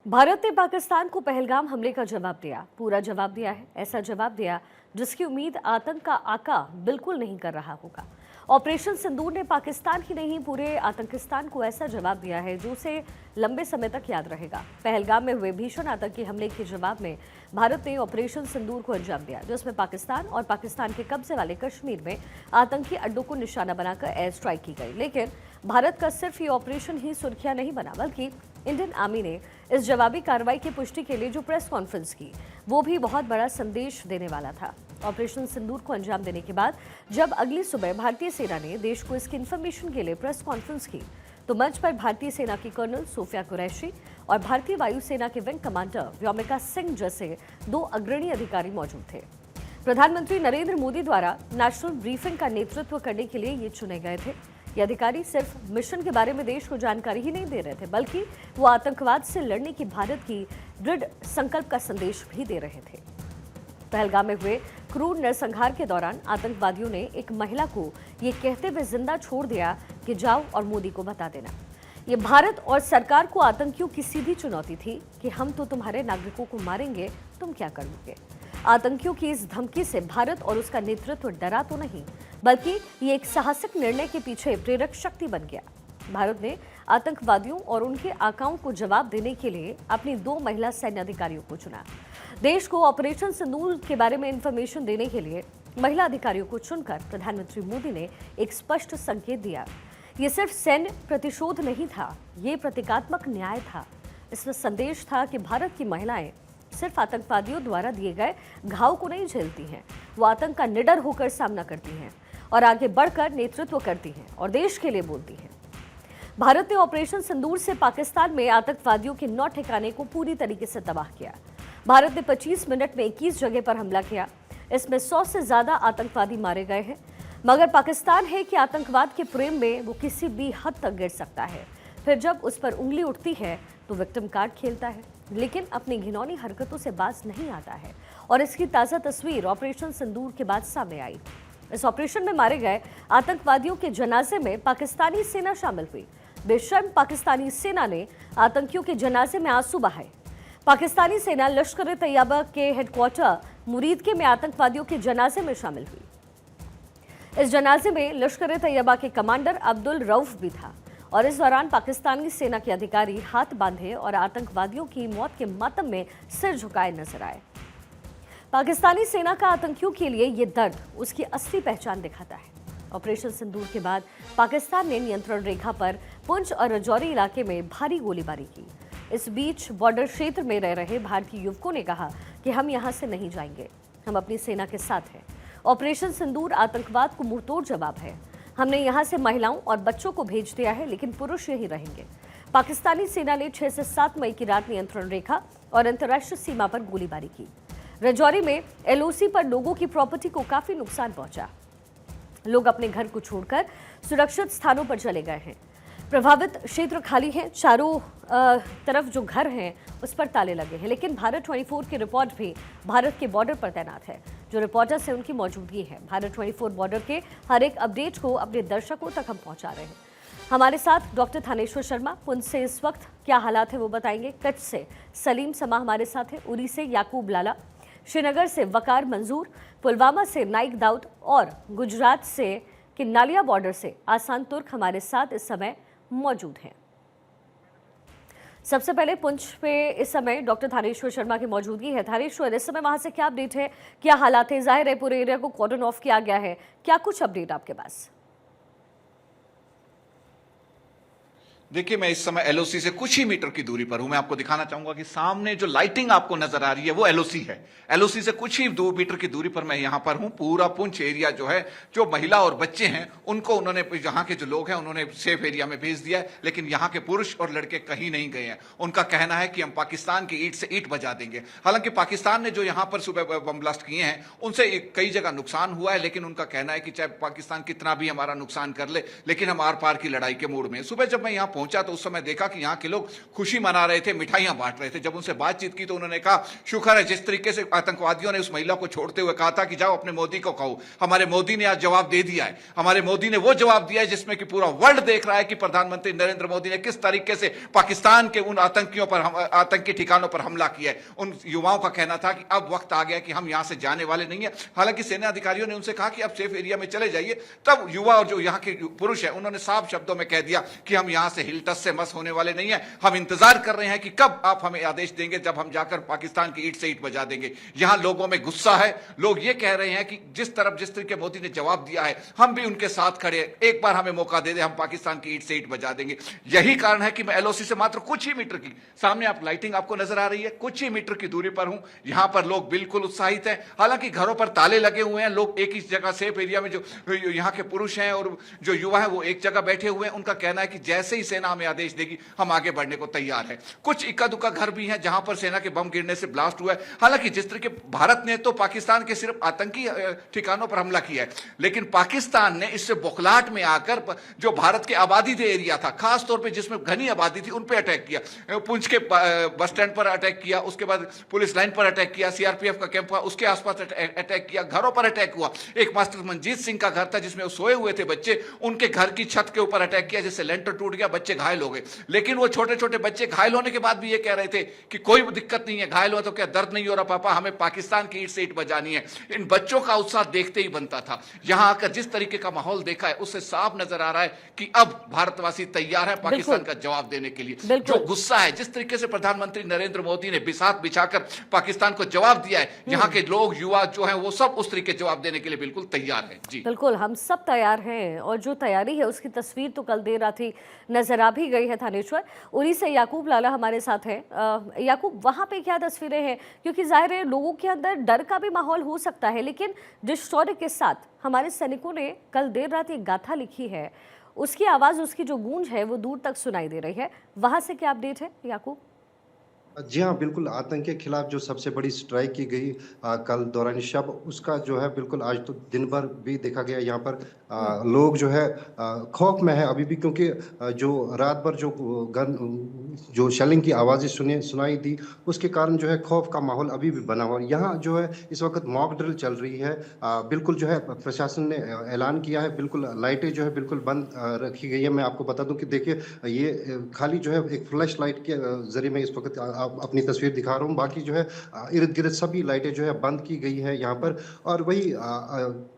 भारत ने पाकिस्तान को पहलगाम हमले का जवाब दिया, पूरा जवाब दिया है। ऐसा जवाब दिया जिसकी उम्मीद आतंक का आका बिल्कुल नहीं कर रहा होगा। ऑपरेशन सिंदूर ने पाकिस्तान ही नहीं पूरे आतंकिस्तान को ऐसा जवाब दिया है जो उसे लंबे समय तक याद रहेगा। पहलगाम में हुए भीषण आतंकी हमले के जवाब में भारत ने ऑपरेशन सिंदूर को अंजाम दिया, जिसमें पाकिस्तान और पाकिस्तान के कब्जे वाले कश्मीर में आतंकी अड्डों को निशाना बनाकर एयर स्ट्राइक की गई। लेकिन भारत का सिर्फ ये ऑपरेशन ही सुर्खियां नहीं बना, बल्कि इंडियन आर्मी ने इस जवाबी कार्रवाई की पुष्टि के लिए जो प्रेस कॉन्फ्रेंस की, वो भी बहुत बड़ा संदेश देने वाला था। ऑपरेशन सिंदूर को अंजाम देने के बाद जब अगली सुबह भारतीय सेना ने देश को इसकी इन्फॉर्मेशन के लिए प्रेस कॉन्फ्रेंस की, तो मंच पर भारतीय सेना की कर्नल सोफिया कुरैशी और भारतीय वायुसेना के विंग कमांडर व्योमिका सिंह जैसे दो अग्रणी अधिकारी मौजूद थे। प्रधानमंत्री नरेंद्र मोदी द्वारा नेशनल ब्रीफिंग का नेतृत्व करने के लिए ये चुने गए थे। ये अधिकारी सिर्फ मिशन के बारे में देश को जानकारी ही नहीं दे रहे थे, बल्कि वो आतंकवाद से लड़ने की भारत की दृढ़ संकल्प का संदेश भी दे रहे थे। पहलगाम में हुए क्रूर नरसंहार के दौरान आतंकवादियों ने एक महिला को ये कहते हुए जिंदा छोड़ दिया कि जाओ और मोदी को बता देना। ये भारत और सरकार को आतंकियों की सीधी चुनौती थी कि हम तो तुम्हारे नागरिकों को मारेंगे, तुम क्या करोगे। आतंकियों की इस धमकी से भारत और उसका नेतृत्व डरा तो नहीं, बल्कि ये एक साहसिक निर्णय के पीछे प्रेरक शक्ति बन गया। भारत ने आतंकवादियों और उनके आकाओं को जवाब देने के लिए अपनी दो महिला सैन्य अधिकारियों को चुना। देश को ऑपरेशन सिंदूर के बारे में इंफॉर्मेशन देने के लिए महिला अधिकारियों को चुनकर प्रधानमंत्री मोदी ने एक स्पष्ट संकेत दिया। ये सिर्फ सैन्य प्रतिशोध नहीं था, ये प्रतीकात्मक न्याय था। इसमें संदेश था कि भारत की महिलाएं सिर्फ आतंकवादियों द्वारा दिए गए घाव को नहीं झेलती हैं, वो आतंक का निडर होकर सामना करती हैं और आगे बढ़कर नेतृत्व करती हैं और देश के लिए बोलती हैं। भारत ने ऑपरेशन सिंदूर से पाकिस्तान में आतंकवादियों के 9 ठिकाने को पूरी तरीके से तबाह किया। भारत ने 25 मिनट में 21 जगह पर हमला किया। इसमें 100 से ज्यादा आतंकवादी मारे गए हैं। मगर पाकिस्तान है कि आतंकवाद के प्रेम में वो किसी भी हद तक गिर सकता है। फिर जब उस पर उंगली उठती है तो विक्टिम कार्ड खेलता है, लेकिन अपनी घिनौनी हरकतों से बाज नहीं आता है। और इसकी ताज़ा तस्वीर ऑपरेशन सिंदूर के बाद सामने आई। इस ऑपरेशन में मारे गए आतंकवादियों के जनाजे में पाकिस्तानी सेना शामिल हुई। बेशर्म पाकिस्तानी सेना ने आतंकियों के जनाजे में आंसू बहाए। पाकिस्तानी सेना लश्कर-ए-तैयबा के हेडक्वार्टर मुरीदके में आतंकवादियों के जनाजे में शामिल हुई। इस जनाजे में लश्कर-ए-तैयबा के कमांडर अब्दुल रऊफ भी था और इस दौरान पाकिस्तानी सेना के अधिकारी हाथ बांधे और आतंकवादियों की मौत के मातम में सिर झुकाए नजर आए। पाकिस्तानी सेना का आतंकियों के लिए ये दर्द उसकी असली पहचान दिखाता है। ऑपरेशन सिंदूर के बाद पाकिस्तान ने नियंत्रण रेखा पर पुंछ और राजौरी इलाके में भारी गोलीबारी की। इस बीच बॉर्डर क्षेत्र में रह रहे भारतीय युवकों ने कहा कि हम यहाँ से नहीं जाएंगे, हम अपनी सेना के साथ हैं। ऑपरेशन सिंदूर आतंकवाद को मुंहतोड़ जवाब है। हमने यहाँ से महिलाओं और बच्चों को भेज दिया है, लेकिन पुरुष यहीं रहेंगे। पाकिस्तानी सेना ने 6 से 7 मई की रात नियंत्रण रेखा और अंतर्राष्ट्रीय सीमा पर गोलीबारी की। राजौरी में एलओसी पर लोगों की प्रॉपर्टी को काफी नुकसान पहुंचा। लोग अपने घर को छोड़कर सुरक्षित स्थानों पर चले गए हैं। प्रभावित क्षेत्र खाली हैं, चारों तरफ जो घर हैं उस पर ताले लगे हैं, लेकिन भारत 24 की रिपोर्ट भी भारत के बॉर्डर पर तैनात है। जो रिपोर्टर्स हैं उनकी मौजूदगी है। भारत 24 बॉर्डर के हर एक अपडेट को अपने दर्शकों तक हम पहुंचा रहे हैं। हमारे साथ डॉक्टर थानेश्वर शर्मा पुंछ से इस वक्त क्या हालात है वो बताएंगे। कच्छ से सलीम समा हमारे साथ है, उरी से याकूब लाला, श्रीनगर से वकार मंजूर, पुलवामा से नाइक दाऊद और गुजरात से किन्नालिया बॉर्डर से आसान तुर्क हमारे साथ इस समय मौजूद हैं। सबसे पहले पुंछ पे इस समय डॉक्टर थानेश्वर शर्मा की मौजूदगी है। थानेश्वर, इस समय वहां से क्या अपडेट है, क्या हालात है? जाहिर है पूरे एरिया को कॉर्डन ऑफ किया गया है, क्या कुछ अपडेट आपके पास? देखिए, मैं इस समय एलओसी से कुछ ही मीटर की दूरी पर हूं। मैं आपको दिखाना चाहूंगा कि सामने जो लाइटिंग आपको नजर आ रही है वो एलओसी है। एलओसी से कुछ ही 2 मीटर की दूरी पर मैं यहां पर हूं। पूरा पुंछ एरिया जो है, जो महिला और बच्चे हैं उनको उन्होंने, यहाँ के जो लोग हैं उन्होंने सेफ एरिया में भेज दिया है, लेकिन यहाँ के पुरुष और लड़के कहीं नहीं गए हैं। उनका कहना है कि हम पाकिस्तान की ईंट से ईंट बजा देंगे। हालांकि पाकिस्तान ने जो यहाँ पर सुबह बम ब्लास्ट किए हैं उनसे कई जगह नुकसान हुआ है, लेकिन उनका कहना है कि चाहे पाकिस्तान कितना भी हमारा नुकसान कर ले, लेकिन हम आर पार की लड़ाई के मूड में। सुबह जब मैं यहाँ पहुंचा तो उस समय देखा कि यहाँ के लोग खुशी मना रहे थे, मिठाइयां बांट रहे थे। जब उनसे बातचीत की तो उन्होंने कहा शुक्र है जिस तरीके से आतंकवादियों ने उस महिला को छोड़ते हुए कहा था कि जाओ अपने मोदी को कहो, हमारे मोदी ने आज जवाब दे दिया है। हमारे मोदी ने वो जवाब दिया है जिसमें कि पूरा वर्ल्ड देख रहा है कि प्रधानमंत्री नरेंद्र मोदी ने किस तरीके से पाकिस्तान के उन आतंकियों पर, आतंकी ठिकानों पर हमला किया है। उन युवाओं का कहना था कि अब वक्त आ गया कि हम यहां से जाने वाले नहीं है। हालांकि सेना अधिकारियों ने उनसे कहा कि अब सेफ एरिया में चले जाइए। तब युवा और जो यहाँ के पुरुष है उन्होंने साफ शब्दों में कह दिया कि हम यहां से हिलटस से मस होने वाले नहीं है, हम इंतजार कर रहे हैं कि कब आप हमें आदेश देंगे जब हम जाकर पाकिस्तान की ईंट से ईंट बजा देंगे। यहां लोगों में गुस्सा है, लोग ये कह रहे हैं कि जिस तरीके मोदी ने जवाब दिया है हम भी उनके साथ खड़े हैं, एक बार हमें मौका दे दे, हम पाकिस्तान की ईंट से ईंट बजा देंगे। यही कारण है कि मैं एलओसी से मात्र कुछ ही मीटर की, सामने आप लाइटिंग आपको नजर आ रही है, कुछ ही मीटर की दूरी पर हूं। यहां पर लोग बिल्कुल उत्साहित हैं। हालांकि घरों पर ताले लगे हुए हैं, लोग एक ही जगह सेफ एरिया में, जो यहां के पुरुष हैं और जो युवा है वो एक जगह बैठे हुए हैं। उनका कहना है कि जैसे ही सेना हमें आदेश देगी हम आगे बढ़ने को तैयार है। कुछ इक्का दुक्का घर भी हैं जहां पर सेना के बम गिरने से ब्लास्ट हुआ है। हालांकि जिस तरीके भारत ने तो पाकिस्तान के सिर्फ आतंकी ठिकानों पर हमला किया है, लेकिन पाकिस्तान ने इससे बौखलाहट में आकर जो भारत के आबादी एरिया था, खास तौर पे जिसमें घनी आबादी थी, उन पे अटैक किया। पुंछ के बस स्टैंड पर अटैक किया, उसके बाद पुलिस लाइन पर अटैक किया, सीआरपीएफ का कैंप हुआ उसके आसपास अटैक किया, घरों पर अटैक हुआ। एक मास्टर मंजीत सिंह का घर था जिसमें वो सोए हुए थे बच्चे, उनके घर की छत के ऊपर अटैक किया जिससे लेंटर टूट गया, बच्चे घायल हो गए। लेकिन वो छोटे छोटे बच्चे घायल होने के बाद भी ये कह रहे थे कि कोई दिक्कत नहीं है, घायल हुआ तो क्या दर्द नहीं हो रहा पापा, हमें पाकिस्तान की ईंट से ईंट बजानी है। इन बच्चों का उत्साह देखते ही बनता था। यहां आकर जिस तरीके का माहौल देखा है उससे साफ नजर आ रहा है कि अब भारतवासी तैयार है पाकिस्तान का जवाब देने के लिए। जो गुस्सा है, जिस तरीके से प्रधानमंत्री नरेंद्र मोदी ने बिसात बिछाकर पाकिस्तान को जवाब दिया है, यहाँ के लोग, युवा जो हैं वो सब उस तरीके जवाब देने के लिए बिल्कुल तैयार है। जी बिल्कुल, हम सब तैयार हैं और जो तैयारी है उसकी तस्वीर तो कल देर रात ही नजर आ भी गई है। थानेश्वर, उरी से याकूब लाला हमारे साथ है। याकूब, वहां पे क्या तस्वीरें हैं? क्योंकि जाहिर है लोगों के अंदर डर का भी माहौल हो सकता है, लेकिन जिस शौर्य के साथ हमारे सैनिकों ने कल देर रात एक गाथा लिखी है, उसकी आवाज, उसकी जो गूंज है वो दूर तक सुनाई दे रही है। वहां से क्या अपडेट है याकूब? जी हाँ, बिल्कुल आतंक के खिलाफ जो सबसे बड़ी स्ट्राइक की गई कल दौरान शब, उसका जो है बिल्कुल आज तो दिन भर भी देखा गया यहाँ पर लोग जो है खौफ में है अभी भी, क्योंकि जो रात भर जो जो शेलिंग की आवाज़ें सुनाई दी, उसके कारण जो है खौफ का माहौल अभी भी बना हुआ है। यहाँ जो है इस वक्त मॉक ड्रिल चल रही है। बिल्कुल जो है प्रशासन ने ऐलान किया है, बिल्कुल लाइटें जो है बिल्कुल बंद रखी गई है। मैं आपको बता दूं कि देखिए ये खाली जो है एक फ्लैश लाइट के जरिए मैं इस वक्त अपनी तस्वीर दिखा रहा हूँ। बाकी जो है इर्द गिर्द सभी लाइटें जो है बंद की गई है यहाँ पर। और वही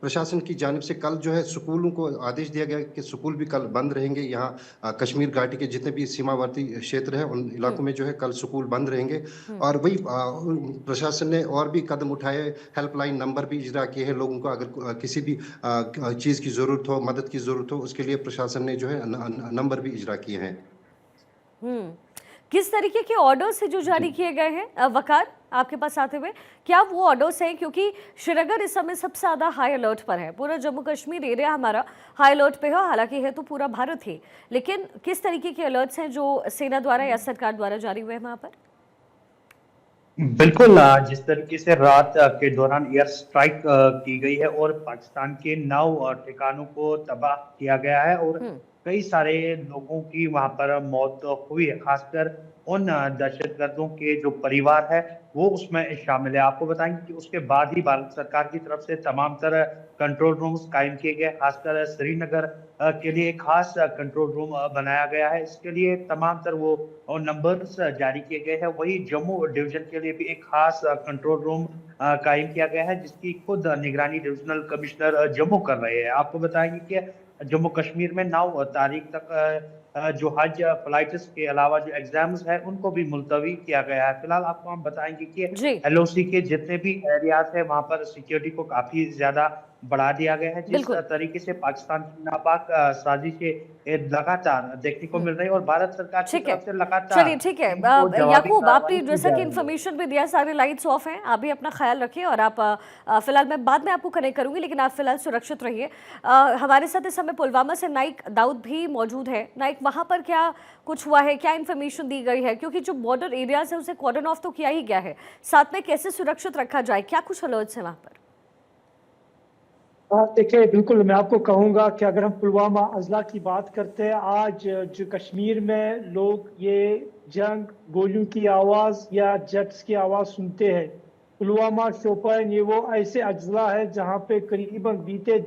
प्रशासन की जानिब से कल जो है स्कूलों को आदेश दिया गया कि स्कूल भी कल बंद रहेंगे। यहाँ कश्मीर घाटी के जितने भी सीमावर्ती क्षेत्र है उन इलाकों में जो है कल स्कूल बंद रहेंगे। और वही प्रशासन ने और भी कदम उठाए, हेल्पलाइन नंबर भी इजरा किए हैं। लोगों को अगर किसी भी चीज़ की ज़रूरत हो, मदद की ज़रूरत हो, उसके लिए प्रशासन ने जो है नंबर भी इजरा किए हैं। किस तरीके के ऑर्डर्स है जो जारी किए गए हैं वकार आपके पास आते हुए? क्या वो ऑर्डर्स हैं, क्योंकि श्रीनगर इस समय सबसे ज़्यादा हाई अलर्ट पर है, पूरा जम्मू कश्मीर एरिया हमारा हाई अलर्ट पे है, हालांकि है तो पूरा भारत ही, लेकिन किस तरीके के अलर्ट्स हैं जो सेना द्वारा या सरकार द्वारा जारी हुए हैं वहाँ पर? बिल्कुल, जिस तरीके से रात के दौरान एयर स्ट्राइक की गई है और पाकिस्तान के 9 ठिकानों को तबाह किया गया है और कई सारे लोगों की वहां पर मौत हुई है, खासकर उन दहशतगर्दों के जो परिवार है वो उसमें शामिल है। आपको बताएंगे कि उसके बाद ही भारत सरकार की तरफ से तमाम तरह कंट्रोल रूम्स कायम किए गए, खासकर श्रीनगर के लिए खास कंट्रोल रूम बनाया गया है। इसके लिए तमाम तरह वो नंबर्स जारी किए गए हैं। वही जम्मू डिवीजन के लिए भी एक खास कंट्रोल रूम कायम किया गया है, जिसकी खुद निगरानी डिविजनल कमिश्नर जम्मू कर रहे हैं। आपको बताएंगे कि जम्मू कश्मीर में 9 तारीख तक जो हज फ्लाइट्स के अलावा जो एग्जाम्स है उनको भी मुलतवी किया गया है। फिलहाल आपको हम बताएंगे कि एलओसी के जितने भी एरियाज है वहां पर सिक्योरिटी को काफी ज्यादा बढ़ा दिया गया है। जिस तरीके से पाकिस्तान की नापाक साजिशें लगातार देखने को मिल रही है और भारत सरकार की तरफ से लगातार। चलिए ठीक है याकूब, आपने जैसा कि इन्फॉर्मेशन भी दिया, सारे लाइट्स ऑफ हैं, आप भी अपना ख्याल रखिए और आप फिलहाल, मैं बाद में आपको कनेक्ट करूंगी, लेकिन आप फिलहाल सुरक्षित रहिए। हमारे साथ इस समय पुलवामा से नाइक दाऊद भी मौजूद है। नाइक, वहां पर क्या कुछ हुआ है, क्या इन्फॉर्मेशन दी गई है? क्योंकि जो बॉर्डर एरियाज है उसे कॉर्डन ऑफ तो किया ही गया है, साथ में कैसे सुरक्षित रखा जाए, क्या कुछ अलर्ट्स है वहां पर? देखिए, बिल्कुल मैं आपको कहूँगा कि अगर हम पुलवामा अज़ला की बात करते हैं, आज जो कश्मीर में लोग ये जंग, गोलियों की आवाज़ या जेट्स की आवाज़ सुनते हैं, पुलवामा, शोपियान, ये वो ऐसे अज़ला है जहाँ पे करीबन बीते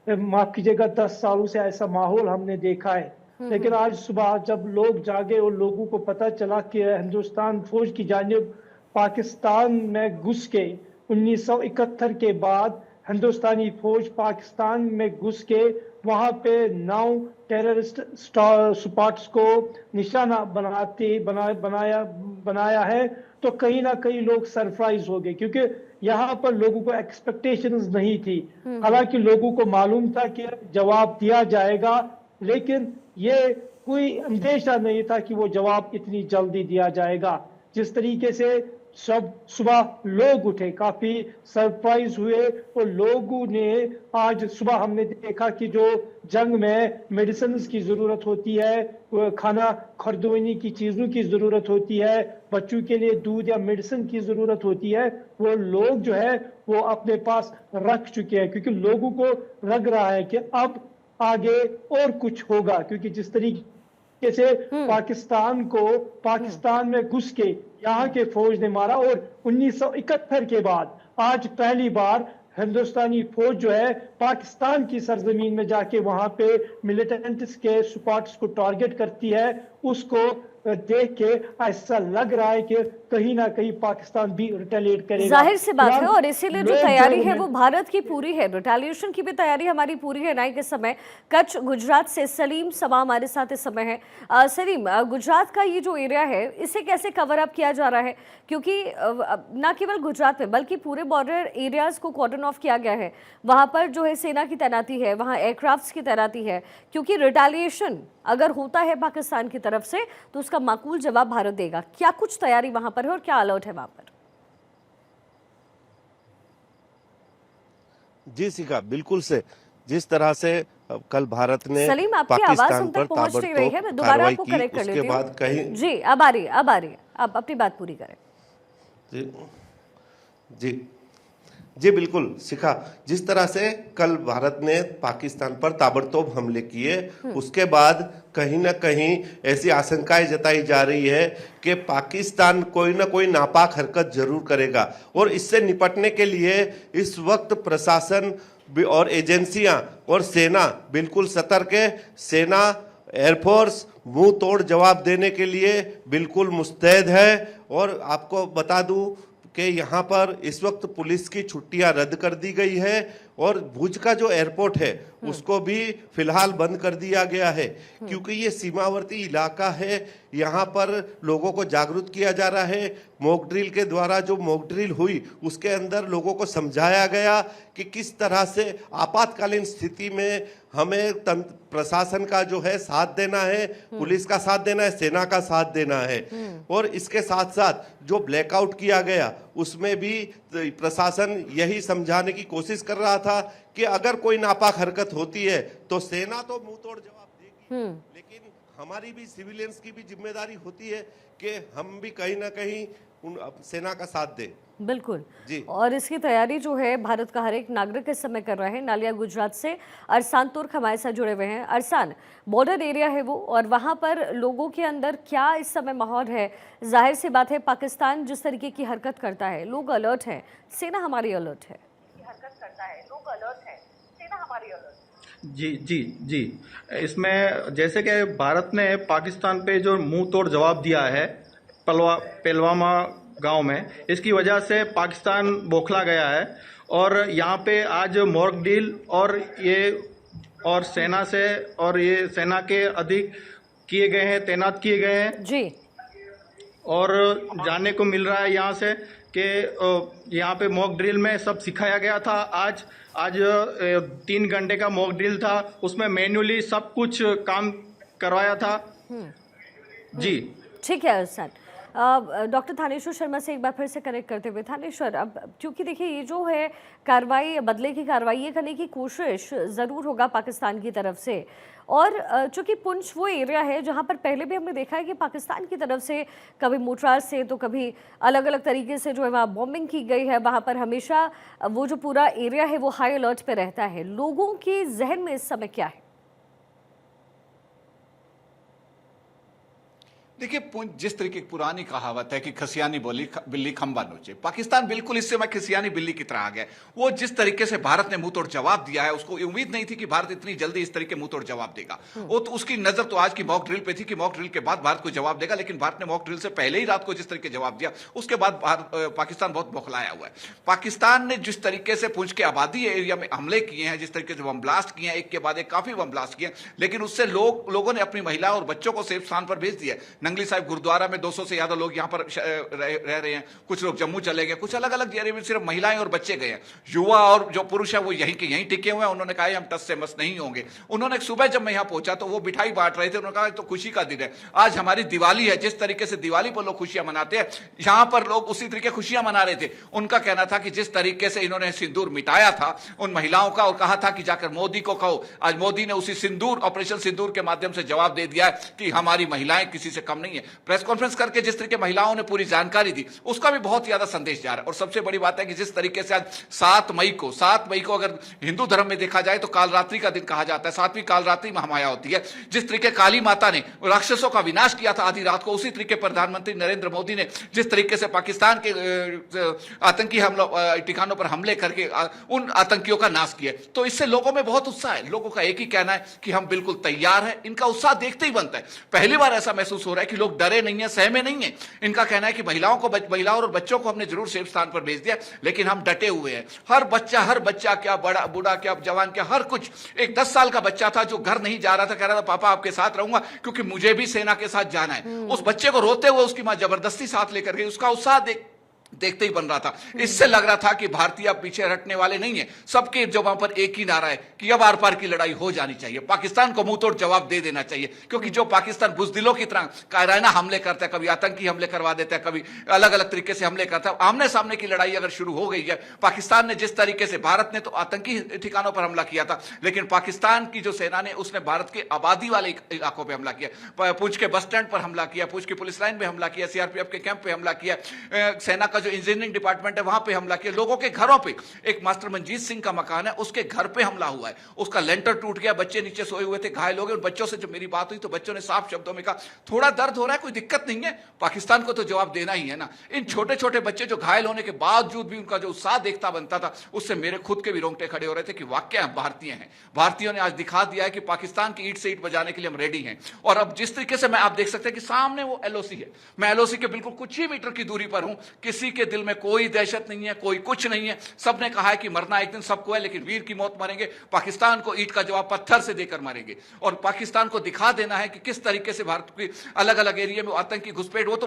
माफ़ कीजिएगा 10 सालों से ऐसा माहौल हमने देखा है। लेकिन आज सुबह जब लोग जागे और लोगों को पता चला कि हिंदुस्तान फौज की जानिब पाकिस्तान में घुस के 1971 के बाद हिंदुस्तानी फौज पाकिस्तान में घुस के वहां पे 9 टेररिस्ट स्पॉट्स को निशाना बनाया है, तो कहीं ना कहीं लोग सरप्राइज हो गए, क्योंकि यहाँ पर लोगों को एक्सपेक्टेशंस नहीं थी। हालांकि लोगों को मालूम था कि जवाब दिया जाएगा, लेकिन ये कोई अंदेशा नहीं था कि वो जवाब इतनी जल्दी दिया जाएगा। जिस तरीके से सब सुबह लोग उठे, काफी सरप्राइज हुए, और लोगों ने आज सुबह हमने देखा कि जो जंग में मेडिसिन की जरूरत होती है, खाना खरीदने की चीजों की जरूरत होती है, बच्चों के लिए दूध या मेडिसिन की जरूरत होती है, वो लोग जो है वो अपने पास रख चुके हैं, क्योंकि लोगों को लग रहा है कि अब आगे और कुछ होगा। क्योंकि जिस तरीके से पाकिस्तान में घुस के यहाँ के फौज ने मारा, और 1971 के बाद आज पहली बार हिंदुस्तानी फौज जो है पाकिस्तान की सरजमीन में जाके वहां पे मिलिटेंट्स के स्पॉट्स को टारगेट करती है, उसको देख के ऐसा लग रहा है कि कहीं ना कहीं पाकिस्तान भी रिटेलिएट करेगा। जाहिर सी बात है, और इसीलिए जो तैयारी है वो लोग भारत की पूरी है, रिटेलिएशन की भी तैयारी हमारी पूरी है। नाई के समय कच्छ गुजरात से सलीम समा हमारे साथ इस समय है। सलीम, गुजरात का ये जो एरिया है इसे कैसे कवर अप किया जा रहा है, क्योंकि ना केवल गुजरात में बल्कि पूरे बॉर्डर एरियाज को कॉर्डन ऑफ किया गया है, वहां पर जो है सेना की तैनाती है, वहां एयरक्राफ्ट्स की तैनाती है, क्योंकि रिटेलिएशन अगर होता है पाकिस्तान की तरफ से तो उसका माकूल जवाब भारत देगा। क्या कुछ तैयारी वहां पर है और क्या अलर्ट है वहां पर? जी शिखा, बिल्कुल से जिस तरह से कल भारत ने सलीम, आपकी आवाज पाकिस्तान हम पर तक पहुंच नहीं रही है, मैं दोबारा कार्रवाई आपको की, कनेक्ट कर लेती उसके हूँ। बाद कहीं जी अब आ रही है, आप अपनी बात पूरी करें। जी जी जी बिल्कुल शिखा, जिस तरह से कल भारत ने पाकिस्तान पर ताबड़तोड़ हमले किए, उसके बाद कहीं ना कहीं ऐसी आशंकाएं जताई जा रही है कि पाकिस्तान कोई ना कोई नापाक हरकत जरूर करेगा, और इससे निपटने के लिए इस वक्त प्रशासन और एजेंसियां और सेना बिल्कुल सतर्क है। सेना, एयरफोर्स मुंह तोड़ जवाब देने के लिए बिल्कुल मुस्तैद है। और आपको बता दूं कि यहाँ पर इस वक्त पुलिस की छुट्टियां रद्द कर दी गई है, और भुज का जो एयरपोर्ट है उसको भी फिलहाल बंद कर दिया गया है, क्योंकि ये सीमावर्ती इलाका है। यहाँ पर लोगों को जागरूक किया जा रहा है। मॉक ड्रिल के द्वारा जो मॉक ड्रिल हुई उसके अंदर लोगों को समझाया गया कि किस तरह से आपातकालीन स्थिति में हमें प्रशासन का जो है साथ देना है, पुलिस का साथ देना है, सेना का साथ देना है। और इसके साथ साथ जो ब्लैकआउट किया गया उसमें भी प्रशासन यही समझाने की कोशिश कर रहा था कि अगर कोई नापाक हरकत होती है तो सेना तो मुंह तोड़ जवाब देगी, लेकिन हमारी भी सिविलियंस की भी जिम्मेदारी होती है कि हम भी कहीं ना कहीं सेना का साथ दें। बिल्कुल जी। और इसकी तैयारी जो है भारत का हर एक नागरिक इस समय कर रहा है। नालिया गुजरात से अरसान तुर्क हमारे साथ जुड़े हुए हैं। अरसान, बॉर्डर एरिया है वो, और वहां पर लोगों के अंदर क्या इस समय माहौल है? जाहिर सी बात है पाकिस्तान जिस तरीके की हरकत करता है, लोग अलर्ट हैं, सेना हमारी अलर्ट है। जी जी जी, इसमें जैसे कि भारत ने पाकिस्तान पे जो मुंह तोड़ जवाब दिया है पुलवामा गांव में, इसकी वजह से पाकिस्तान बौखला गया है। और यहाँ पे आज मॉक ड्रिल और सेना के अधिक किए गए हैं, तैनात किए गए हैं जी। और जानने को मिल रहा है यहाँ से कि यहाँ पे मॉक ड्रिल में सब सिखाया गया था। आज 3 घंटे का मॉक ड्रिल था, उसमें मैन्युअली सब कुछ काम करवाया था। जी ठीक है अरसान। डॉक्टर थानेश्वर शर्मा से एक बार फिर से कनेक्ट करते हुए, थानेश्वर, अब क्योंकि देखिए ये जो है कार्रवाई, बदले की कार्रवाई ये करने की कोशिश ज़रूर होगा पाकिस्तान की तरफ से, और चूंकि पुंछ वो एरिया है जहाँ पर पहले भी हमने देखा है कि पाकिस्तान की तरफ से कभी मोर्टार से तो कभी अलग अलग तरीके से जो है वहाँ बॉम्बिंग की गई है, वहाँ पर हमेशा वो जो पूरा एरिया है वो हाई अलर्ट पे रहता है। लोगों के जहन में इस समय क्या है? देखिए, जिस तरीके की पुरानी कहावत है कि खसियानी बोली बिल्ली खंबा नोचे, पाकिस्तान बिल्कुल इस समय खसियानी बिल्ली की तरह आ गया। वो जिस तरीके से भारत ने मुंह तोड़ जवाब दिया है, उसको उम्मीद नहीं थी कि भारत इतनी जल्दी इस तरीके मुंह तोड़ जवाब देगा। वो तो उसकी नजर तो आज की मॉक ड्रिल पे थी कि मॉक ड्रिल के बाद भारत को जवाब देगा, लेकिन भारत ने मॉक ड्रिल से पहले ही रात को जिस तरीके जवाब दिया, उसके बाद पाकिस्तान बहुत बौखलाया हुआ है। पाकिस्तान ने जिस तरीके से पुंछ के आबादी एरिया में हमले किए हैं, जिस तरीके से बम ब्लास्ट किए हैं, एक के बाद एक काफी बम ब्लास्ट किए, लेकिन उससे लोगों ने अपनी महिला और बच्चों को सेफ स्थान पर भेज दिया। नंगली साहिब गुरुद्वारा में 200 से ज्यादा लोग यहां पर रह रहे हैं, कुछ लोग जम्मू चले गए, कुछ अलग अलग एरिया में सिर्फ महिलाएं और बच्चे गए हैं। युवा और जो पुरुष है वो यहीं के यहीं टिके हुए हैं। उन्होंने कहा हम टस से मस नहीं होंगे। उन्होंने सुबह जब मैं यहां पहुंचा तो वो मिठाई बांट रहे थे, उन्होंने कहा तो खुशी का दिन है, आज हमारी दिवाली है। जिस तरीके से दिवाली पर लोग खुशियां मनाते हैं, यहां पर लोग उसी तरीके खुशियां मना रहे थे। उनका कहना था कि जिस तरीके से इन्होंने सिंदूर मिटाया था उन महिलाओं का, और कहा था कि जाकर मोदी को कहो, आज मोदी ने उसी सिंदूर, ऑपरेशन सिंदूर के माध्यम से जवाब दे दिया है कि हमारी महिलाएं किसी से कम नहीं है। प्रेस कॉन्फ्रेंस करके जिस तरीके महिलाओं ने पूरी जानकारी दी, उसका भी बहुत ज्यादा संदेश जा रहा है। और सबसे बड़ी बात है कि जिस तरीके से आज 7 मई को अगर हिंदू धर्म में देखा जाए तो कालरात्रि का दिन कहा जाता है, 7वीं कालरात्रि महामाया होती है। जिस तरीके काली माता ने राक्षसों का विनाश किया था आधी रात को, उसी तरीके प्रधानमंत्री नरेंद्र मोदी ने जिस तरीके से पाकिस्तान के आतंकी ठिकानों पर हमले करके उन आतंकियों का नाश किया, तो इससे लोगों में बहुत उत्साह है। लोगों का एक ही कहना है कि हम बिल्कुल तैयार हैं। इनका उत्साह देखते ही बनता है। पहली बार ऐसा महसूस हो रहा है कि लोग डरे नहीं है, सहमे नहीं है। इनका कहना है कि महिलाओं और बच्चों को हमने जरूर सेफ स्थान पर भेज दिया, लेकिन हम डटे हुए हैं। हर बच्चा क्या, बड़ा बूढ़ा क्या, जवान क्या, हर कुछ। एक 10 साल का बच्चा था जो घर नहीं जा रहा था, कह रहा था पापा आपके साथ रहूंगा क्योंकि मुझे भी सेना के साथ जाना है। उस बच्चे को रोते हुए उसकी मां जबरदस्ती साथ लेकर गई। उसका उत्साह देखते ही बन रहा था। इससे लग रहा था कि भारतीय अब पीछे हटने वाले नहीं है। सबके जवाब पर एक ही नारा है कि अब आर पार की लड़ाई हो जानी चाहिए, पाकिस्तान को मुंह तोड़ जवाब दे देना चाहिए। क्योंकि जो पाकिस्तान बुजदिलों की तरह कायराना हमले करता है, कभी आतंकी हमले करवा देता है, कभी अलग अलग तरीके से हमले करता है। आमने सामने की लड़ाई अगर शुरू हो गई है, पाकिस्तान ने जिस तरीके से, भारत ने तो आतंकी ठिकानों पर हमला किया था, लेकिन पाकिस्तान की जो सेना ने उसने भारत के आबादी वाले इलाकों पर हमला किया। पुंछ के बस स्टैंड पर हमला किया, पुंछ की पुलिस लाइन पे हमला किया, सीआरपीएफ के कैंप पे हमला किया, सेना का जो इंजीनियरिंग डिपार्टमेंट है वहां पे हमला किया, लोगों के घरों पे। एक मास्टर मंजीत सिंह का मकान है, उसके घर पे हमला हुआ है, उसका लेंटर टूट गया, बच्चे नीचे सोए हुए थे, घायल हो गए। बच्चों से जब मेरी बात हुई तो बच्चों ने साफ शब्दों में कहा थोड़ा दर्द हो रहा है, कोई दिक्कत नहीं है, पाकिस्तान को तो जवाब देना ही है ना। इन छोटे छोटे बच्चे जो घायल होने के बावजूद भी उनका जो उत्साह देखता बनता था, उससे मेरे खुद के भी रोंगटे खड़े हो रहे थे कि वाकई हम भारतीय हैं। भारतीयों ने आज दिखा दिया है कि पाकिस्तान की ईंट से ईंट बजाने के लिए हम रेडी हैं। और अब जिस तरीके से आप देख सकते हैं कि सामने वो एलओसी है, मैं एलओसी के बिल्कुल कुछ ही मीटर की दूरी पर हूं। किसी के दिल में कोई दहशत नहीं है, कोई कुछ नहीं है। सबने कहा है कि मरना एक दिन सबको है, लेकिन वीर की मौत मरेंगे। पाकिस्तान को ईंट का जवाब पत्थर से देकर मारेंगे। और पाकिस्तान को दिखा देना है कि किस तरीके से भारत की अलग अलग एरिया में आतंकी घुसपैठ, वो तो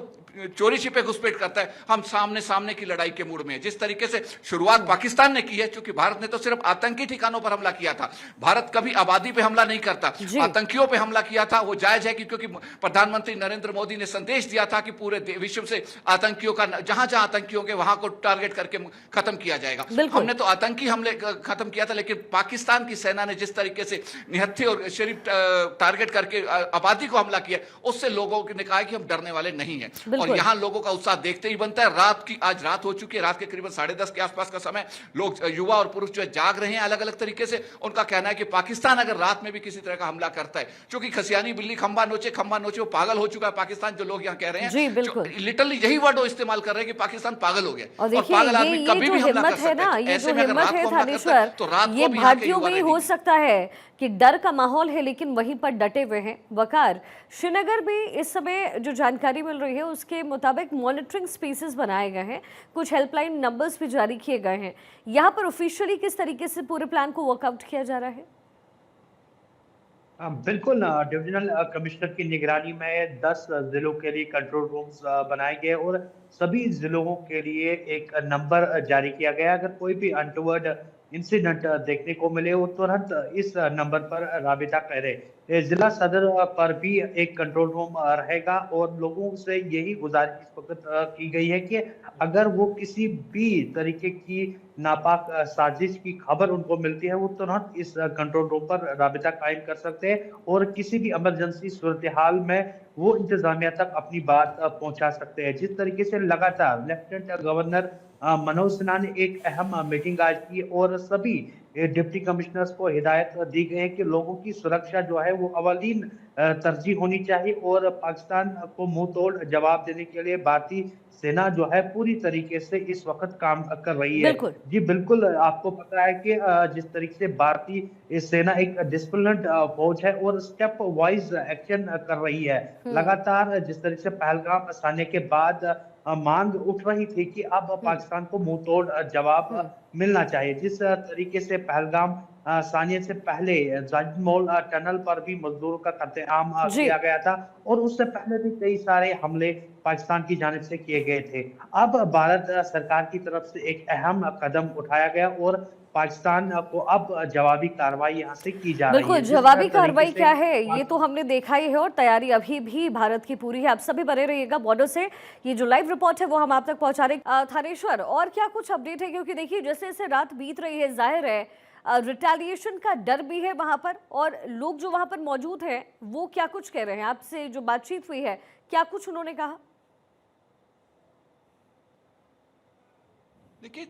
चोरी छिपे घुसपैठ करता है, हम सामने सामने की लड़ाई के मूड में है। जिस तरीके से शुरुआत पाकिस्तान ने की है, क्योंकि भारत ने तो सिर्फ आतंकी ठिकानों पर हमला किया था, भारत कभी आबादी पे हमला नहीं करता, आतंकियों पे हमला किया था। वो जायज है कि क्योंकि प्रधानमंत्री नरेंद्र मोदी ने संदेश दिया था कि पूरे विश्व से आतंकियों का, जहां जहां आतंकियों के वहां को टारगेट करके खत्म किया जाएगा। हमने तो आतंकी हमले खत्म किया था, लेकिन पाकिस्तान की सेना ने जिस तरीके से निहत्थे और शरीफ टारगेट करके आबादी को हमला किया, उससे लोगों ने कहा कि हम डरने वाले नहीं हैं। और यहां लोगों का उत्साह देखते ही बनता है। आज रात हो चुकी है, रात के करीबन 10:30 के आसपास का समय, लोग युवा और पुरुष जो है जाग रहे हैं अलग अलग तरीके से। उनका कहना है कि पाकिस्तान अगर रात में भी किसी तरह का हमला करता है, क्योंकि खसियानी बिल्ली खंबा नोचे, वो पागल हो चुका है पाकिस्तान, जो लोग यहाँ कह रहे हैं, लिटरली यही वर्ड इस्तेमाल कर रहे हैं कि पाकिस्तान पागल हो गया। और पागल आदमी कभी भी हमला कर सकता है। ये जो हिम्मत है थानेश्वर, ये भारतीयों में ही हो सकता है कि डर का माहौल है, लेकिन वहीं पर डटे हुए हैं। वकार, श्रीनगर में इस समय जो जानकारी मिल रही है उसके मुताबिक मॉनिटरिंग स्पेसेस बनाए गए हैं, कुछ हेल्पलाइन नंबर्स भी जारी किए गए हैं। यहाँ पर ऑफिशियली किस तरीके से पूरे प्लान को वर्कआउट किया जा रहा है? बिल्कुल, डिविजनल कमिश्नर की निगरानी में 10 जिलों के लिए कंट्रोल रूम्स बनाए गए और सभी जिलों के लिए एक नंबर जारी किया गया। अगर कोई भी अनटवर्ड इंसिडेंट देखने को मिले वो तुरंत इस नंबर पर राबिता करे। जिला सदर पर भी एक कंट्रोल रूम रहेगा और लोगों से यही गुजारिश इस वक्त की गई है कि अगर वो किसी भी तरीके की नापाक साजिश की खबर उनको मिलती है, वो तुरंत इस कंट्रोल रूम पर राबिता कायम कर सकते हैं और किसी भी इमरजेंसी सूरत हाल में वो इंतजामिया तक अपनी बात पहुंचा सकते हैं। जिस तरीके से लगातार लेफ्टिनेंट गवर्नर मनोज सिन्हा ने एक अहम मीटिंग आज की और सभी डिप्टी कमिश्नर्स को हिदायत दी गई है कि लोगों की सुरक्षा जो है वो अवलीन तरजीह होनी चाहिए और पाकिस्तान को मुंह तोड़ जवाब देने के लिए भारतीय सेना जो है पूरी तरीके से इस वक्त काम कर रही है। बिल्कुल। जी बिल्कुल, आपको पता है कि जिस तरीके से भारतीय सेना एक डिसिप्लिन्ड फौज है और स्टेप वाइज एक्शन कर रही है। लगातार जिस तरीके से पहलगाम साने के बाद मांग उठ रही थी कि अब पाकिस्तान को मुंह तोड़ जवाब मिलना चाहिए। जिस तरीके से पहलगाम सानिया से पहले जाजिद मॉल टनल पर भी मजदूरों का कत्लेआम किया गया था और उससे पहले भी कई सारे हमले पाकिस्तान की जानिब से किए गए थे। अब भारत सरकार की तरफ से एक अहम कदम उठाया गया और पाकिस्तान को अब जवाबी कार्रवाई यहाँ से की जा रही है। बिल्कुल, जवाबी कार्रवाई क्या है ये तो हमने देखा ही है और तैयारी अभी भी भारत की पूरी है। आप सभी बने रहिएगा बॉर्डर से, ये जो लाइव रिपोर्ट है वो हम आप तक पहुंचा रहे। थानेश्वर, और क्या कुछ अपडेट है? क्योंकि देखिए जैसे जैसे रात बीत रही है, जाहिर है रिटेलिएशन का डर भी है वहां पर, और लोग जो वहां पर मौजूद हैं वो क्या कुछ कह रहे हैं? आपसे जो बातचीत हुई है, क्या कुछ उन्होंने कहा? देखिए,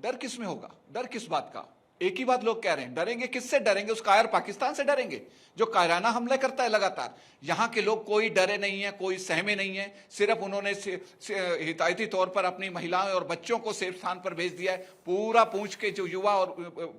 डर किस में होगा? डर किस बात का? एक ही बात लोग कह रहे हैं, डरेंगे किससे? डरेंगे उस कायर पाकिस्तान से डरेंगे जो कायराना हमले करता है लगातार। यहां के लोग कोई डरे नहीं है, कोई सहमे नहीं है। सिर्फ उन्होंने हिदायती तौर पर अपनी महिलाओं और बच्चों को सेफ स्थान पर भेज दिया है। पूरा पूंछ के जो युवा और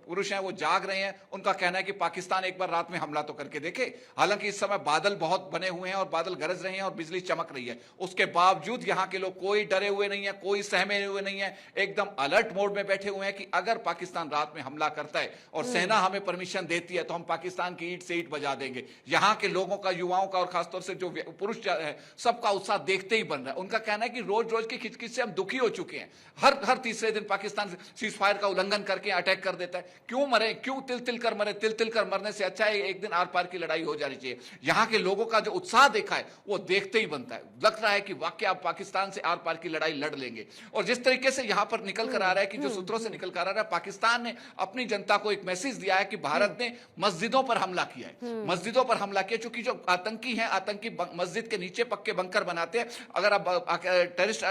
पुरुष हैं वो जाग रहे हैं। उनका कहना है कि पाकिस्तान एक बार रात में हमला तो करके देखे। हालांकि इस समय बादल बहुत बने हुए हैं और बादल गरज रहे हैं और बिजली चमक रही है। उसके बावजूद यहाँ के लोग कोई डरे हुए नहीं है, कोई सहमे हुए नहीं है, एकदम अलर्ट मोड में बैठे हुए हैं कि अगर पाकिस्तान रात में हमला करता है और सेना हमें परमिशन देती है तो हम पाकिस्तान की ईंट से ईंट बजा देंगे। यहां के लोगों का, युवाओं का और खासतौर से जो पुरुष है, सबका उत्साह देखते ही बन रहा है। उनका कहना है कि रोज रोज की खिचखिच से हम दुखी हो चुके हैं। हर तीसरे दिन पाकिस्तान सीज फायर का उल्लंघन करके अटैक कर देता है। क्यों मरे? क्यों तिल तिल कर मरे? तिल तिल कर मरने से अच्छा है एक दिन आर पार की लड़ाई हो जानी चाहिए। यहां के लोगों का जो उत्साह देखा है वो देखते ही बनता है। लग रहा है कि वाकई आप पाकिस्तान से आर पार की लड़ाई लड़ लेंगे। और जिस तरीके से यहां पर निकल कर आ रहा है कि जो सूत्रों से निकल कर आ रहा है, पाकिस्तान ने अपनी जनता को एक मैसेज दिया है कि भारत ने मस्जिदों पर हमला किया है। मस्जिदों पर हमला किया, चूंकि जो आतंकी हैं, आतंकी मस्जिद के नीचे पक्के बंकर बनाते हैं। अगर आप टेररिस्ट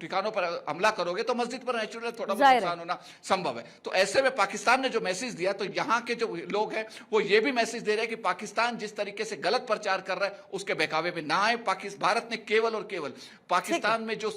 ठिकानों पर हमला करोगे तो मस्जिद पर नेचुरल थोड़ा बहुत नुकसान होना संभव है। तो ऐसे में पाकिस्तान ने जो मैसेज दिया, तो यहां के जो लोग हैं वो ये भी मैसेज दे रहे हैं कि पाकिस्तान जिस तरीके से गलत प्रचार कर रहा है उसके बहकावे में ना आए। भारत ने केवल और केवल पाकिस्तान में जो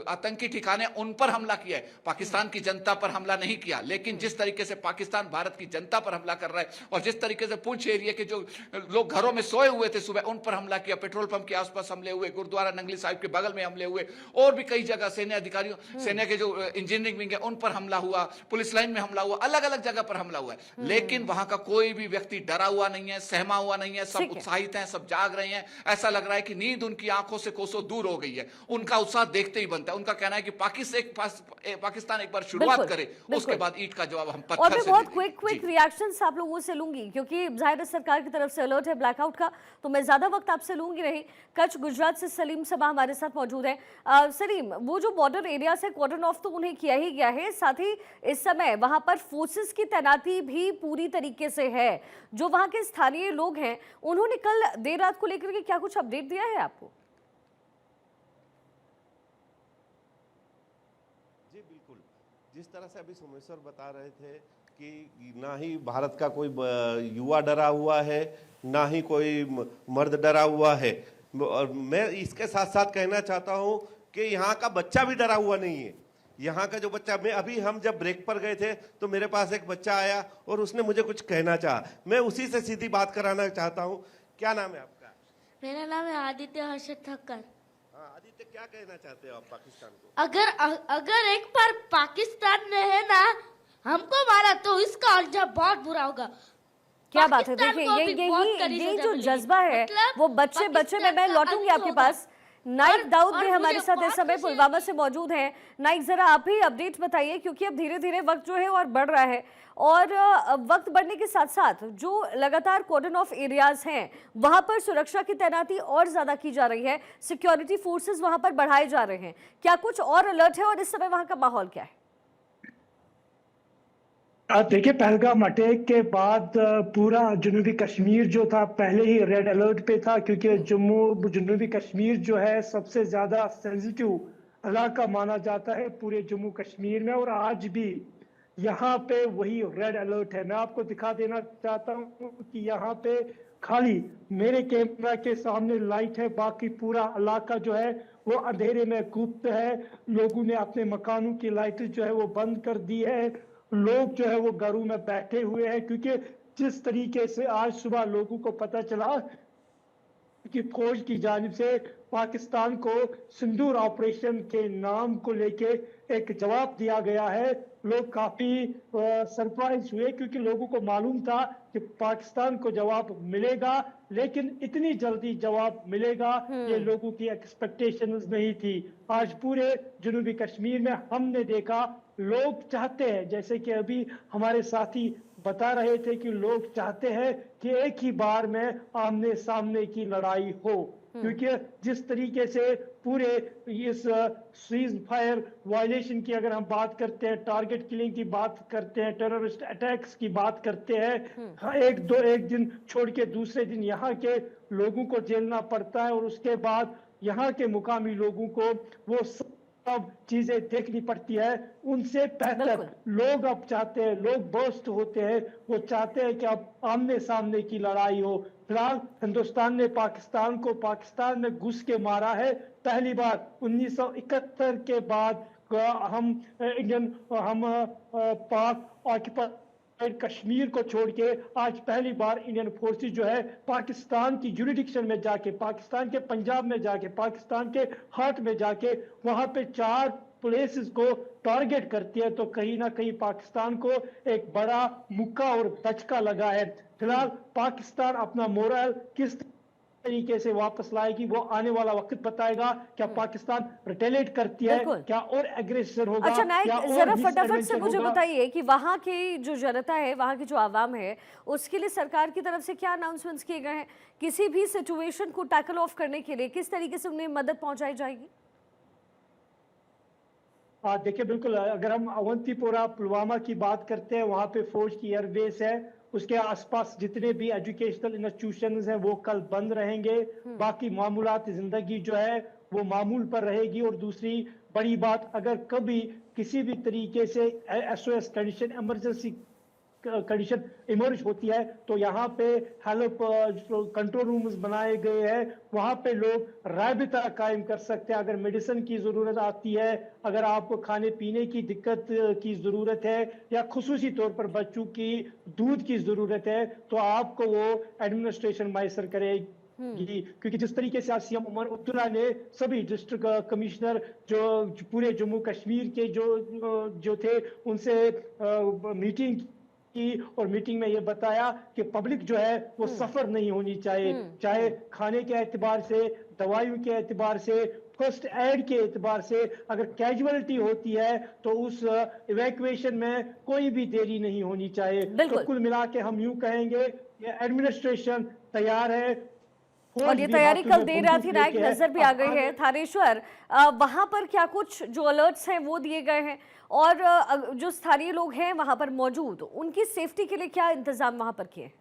आतंकी ठिकाने उन पर हमला किया है, पाकिस्तान की जनता पर हमला नहीं किया। लेकिन जिस तरीके से पाकिस्तान भारत की जनता पर हमला कर रहा है और जिस तरीके से पुंछ एरिया के जो लोग घरों में सोए हुए थे सुबह, उन पर हमला किया। पेट्रोल पंप के आसपास हमले हुए, गुरुद्वारा नंगली साहिब के बगल में हमले हुए, और भी कई जगह सेना अधिकारियों, सेना के जो इंजीनियरिंग विंग है उन पर हमला हुआ, पुलिस लाइन में हमला हुआ, अलग अलग जगह पर हमला हुआ है। लेकिन वहां का कोई भी व्यक्ति डरा हुआ नहीं है, सहमा हुआ नहीं है। सब उत्साहित हैं, सब जाग रहे हैं। ऐसा लग रहा है कि नींद उनकी आंखों से कोसों दूर हो गई है। उनका उत्साह देखते ही बनता है। उनका कहना है कि पाकिस्तान एक बार शुरुआत करे, उसके बाद ईंट का जवाब हम पत्थर से देंगे। बहुत क्विक रिएक्शंस आप लोगों से लूंगी, क्योंकि जाहिर है सरकार की तरफ से अलर्ट है ब्लैकआउट का, तो मैं ज्यादा वक्त आपसे लूंगी नहीं। कच्छ गुजरात से सलीम सबा हमारे साथ मौजूद है। सलीम, वो जो बॉर्डर एरिया से कॉर्डन ऑफ तो उन्हें किया ही गया है, साथ ही इस समय वहां पर फोर्सेस की तैनाती भी पूरी तरीके से है। जो वहां के स्थानीय लोग हैं उन्होंने कल देर रात को लेकर के क्या कुछ अपडेट दिया है आपको? जी बिल्कुल, जिस तरह से अभी सोमेश्वर बता रहे थे कि ना ही भारत का कोई युवा डरा हुआ है, ना ही कोई मर्द डरा हुआ है। और मैं इसके साथ साथ कहना चाहता हूं कि यहाँ का बच्चा भी डरा हुआ नहीं है। यहाँ का जो बच्चा, मैं अभी हम जब ब्रेक पर गए थे तो मेरे पास एक बच्चा आया और उसने मुझे कुछ कहना चाहा। मैं उसी से सीधी बात कराना चाहता हूँ। क्या नाम है आपका? मेरा नाम है आदित्य हर्षद ठक्कर। हाँ आदित्य, क्या कहना चाहते हो आप पाकिस्तान को? अगर एक बार पाकिस्तान ने है ना हमको मारा तो इसका अंजाम बहुत बुरा होगा। क्या बात है, देखिए यही जो जज्बा है वो बच्चे में, मैं लौटूंगी आपके पास, नाइक दाऊद भी और हमारे मुझे साथ इस बहुत समय खुशी है पुलवामा से मौजूद हैं। नाइक, जरा आप ही अपडेट बताइए, क्योंकि अब धीरे धीरे वक्त जो है और बढ़ रहा है, और वक्त बढ़ने के साथ साथ जो लगातार कॉर्डन ऑफ एरियाज हैं वहां पर सुरक्षा की तैनाती और ज्यादा की जा रही है, सिक्योरिटी फोर्सेस वहां पर बढ़ाए जा रहे हैं। क्या कुछ और अलर्ट है और इस समय वहां का माहौल क्या है? देखिए, पहलगाम अटैक के बाद पूरा जनूबी कश्मीर जो था पहले ही रेड अलर्ट पे था, क्योंकि जनूबी कश्मीर जो है सबसे ज्यादा सेंसिटिव इलाका माना जाता है पूरे जम्मू कश्मीर में, और आज भी यहाँ पे वही रेड अलर्ट है। मैं आपको दिखा देना चाहता हूँ कि यहाँ पे खाली मेरे कैमरा के सामने लाइट है, बाकी पूरा इलाका जो है वो अंधेरे में गुप्त है। लोगों ने अपने मकानों की लाइटें जो है वो बंद कर दी है। लोग जो है वो घरों में बैठे हुए हैं, क्योंकि जिस तरीके से आज सुबह लोगों को पता चला कि फौज की जानिब से पाकिस्तान को सिंदूर ऑपरेशन के नाम को लेके एक जवाब दिया गया है, लोग काफी सरप्राइज हुए, क्योंकि लोगों को मालूम था कि पाकिस्तान को जवाब मिलेगा, लेकिन इतनी जल्दी जवाब मिलेगा ये लोगों की एक्सपेक्टेशंस नहीं थी। आज पूरे जनूबी कश्मीर में हमने देखा लोग चाहते हैं, जैसे कि अभी हमारे साथी बता रहे थे कि लोग चाहते हैं कि एक ही बार में आमने सामने की लड़ाई हो, क्योंकि जिस तरीके से पूरे इस सीज फायर वायलेशन की अगर हम बात करते हैं, टारगेट किलिंग की बात करते हैं, टेररिस्ट अटैक्स की बात करते हैं, एक दिन छोड़ के दूसरे दिन यहाँ के लोगों को झेलना पड़ता है, और उसके बाद यहाँ के मुकामी लोगों को वो सब चीजें देखनी पड़ती है। उनसे बेहतर लोग अब चाहते हैं, लोग बोस्ट होते हैं, वो चाहते हैं कि अब आमने सामने की लड़ाई हो। फिलहाल हिंदुस्तान ने पाकिस्तान को पाकिस्तान में घुस के मारा है पहली बार 1971 के बाद। पाक ऑक्युपाइड कश्मीर को छोड़ के आज पहली बार इंडियन फोर्सेस जो है पाकिस्तान की जुरिडिक्शन में जाके, पाकिस्तान के पंजाब में जाके, पाकिस्तान के हार्ट में जाके वहां पे 4 प्लेसेस को टारगेट करती है, तो कहीं ना कहीं पाकिस्तान को एक बड़ा मुक्का और दचका लगा है। फिलहाल पाकिस्तान अपना मोरल किस तरीके से वापस लाएगी वो आने वाला वक्त बताएगा। क्या पाकिस्तान रिटेलिएट करती है, क्या और एग्रेसर होगा? अच्छा नाइक, क्या और जरा फटाफट से मुझे होगा? बताइए कि वहाँ की जो जनता है, वहाँ की जो आवाम है, उसके लिए सरकार की तरफ से क्या अनाउंसमेंट्स किए गए हैं? किसी भी सिचुएशन को टैकल ऑफ करने के लिए किस तरीके से उन्हें मदद पहुंचाई जाएगी? देखिए, बिल्कुल, अगर हम अवंतीपोरा पुलवामा की बात करते हैं, वहां पे फौज की एयरबेस है, उसके आसपास जितने भी एजुकेशनल इंस्टीट्यूशंस हैं वो कल बंद रहेंगे। बाकी मामूलात जिंदगी जो है वो मामूल पर रहेगी। और दूसरी बड़ी बात, अगर कभी किसी भी तरीके से SOS condition, emergency condition emerge होती है, तो यहाँ पे हेल्प कंट्रोल रूम्स बनाए गए हैं, वहां पे लोग राबिता कायम कर सकते हैं। अगर मेडिसिन की जरूरत आती है, अगर आपको खाने पीने की दिक्कत की जरूरत है, या खुसूसी तौर पर बच्चों की दूध की जरूरत है, तो आपको वो एडमिनिस्ट्रेशन मैसर करेगी। क्योंकि जिस तरीके से सीएम उमर अब्दुल्ला ने सभी डिस्ट्रिक्ट कमिश्नर जो पूरे जम्मू कश्मीर के जो थे उनसे मीटिंग की, और मीटिंग में ये बताया कि पब्लिक जो है वो सफर नहीं होनी चाहिए, चाहे खाने के एतबार से, दवाइयों के एतबार से, फर्स्ट एड के एतबार से। अगर कैजुअलिटी होती है तो उस इवैक्यूएशन में कोई भी देरी नहीं होनी चाहिए। तो कुल मिला के हम यूं कहेंगे ये एडमिनिस्ट्रेशन तैयार है, और ये तैयारी कल देर रात ही नाइक नजर भी आ गई है। थानेश्वर, वहां पर क्या कुछ जो अलर्ट्स हैं वो दिए गए हैं, और जो स्थानीय लोग हैं वहां पर मौजूद, उनकी सेफ्टी के लिए क्या इंतजाम वहां पर किए?